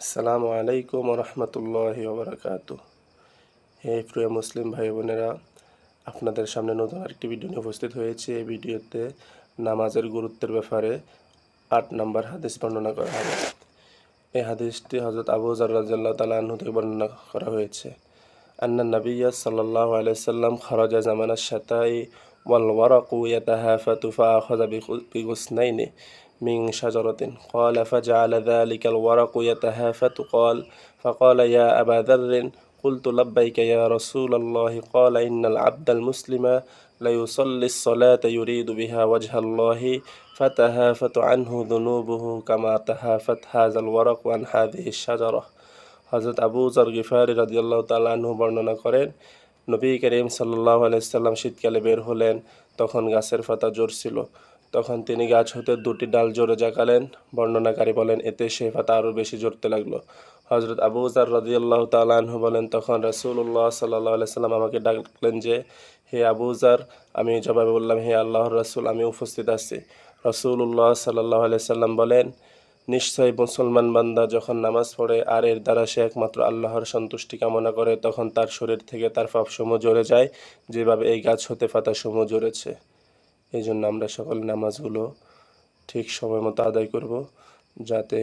আসসালামু আলাইকুম রহমতুল্লাহি ওবরাকাতুহ। হে প্রিয় মুসলিম ভাই বোনেরা, আপনাদের সামনে নতুন আরেকটি ভিডিও নিয়ে উপস্থিত হয়েছে। এই ভিডিওতে নামাজের গুরুত্বের ব্যাপারে 8 নম্বর হাদিস বর্ণনা করা হবে। এই হাদিসটি হযরত আবু যর রাদিয়াল্লাহু তাআলা আনহু থেকে বর্ণনা করা হয়েছে। আন্না নাবিয়্যা সাল্লাল্লাহু আলাইহি সাল্লাম খারাজা জামানাশ শাতাই ওয়াল ওয়ারাকু ইয়াতাহাফাতু ফাআখাযা বিগুসনাইনি من شجرة قال فجعل ذلك الورق يتهافت فقال يا أبا ذر قلت لبيك يا رسول الله قال إن العبد المسلم ليصلي الصلاة يريد بها وجه الله فتهافت عنه ذنوبه كما تهافت هذا الورق عن هذه الشجرة। হযরত আবু যর গিফারি রাদিয়াল্লাহু তাআলা আনহু বর্ণনা করেন, নবী করিম সাল্লাল্লাহু আলাইহি সাল্লাম শীতকালে বের হলেন। তখন গাছের পাতা ঝরছিল। তখন তিনি গাছ হতে 2টি ডাল জোরে জাগালেন। বর্ণনাকারী বলেন, এতে সে পাতা আরও বেশি ঝরতে লাগলো। হযরত আবু যর রাদিয়াল্লাহু তাআলা আনহু বলেন, তখন রাসূলুল্লাহ সাল্লাল্লাহু আলাইহি সাল্লাম আমাকে ডাকলেন যে, হে আবু যর। আমি জবাবে বললাম, হে আল্লাহর রাসূল, আমি উপস্থিত আছি। রাসূলুল্লাহ সাল্লাল্লাহু আলাইহি সাল্লাম বলেন, নিশ্চয়ই মুসলমান বান্দা যখন নামাজ পড়ে আর এর দ্বারা সে একমাত্র আল্লাহর সন্তুষ্টি কামনা করে, তখন তার শরীর থেকে তার পাপসমূহ ঝরে যায়, যেভাবে এই গাছ হতে পাতাসমূহ ঝরেছে। এই জন্য আমরা সকলে নামাজগুলো ঠিক সময় মতো আদায় করব, যাতে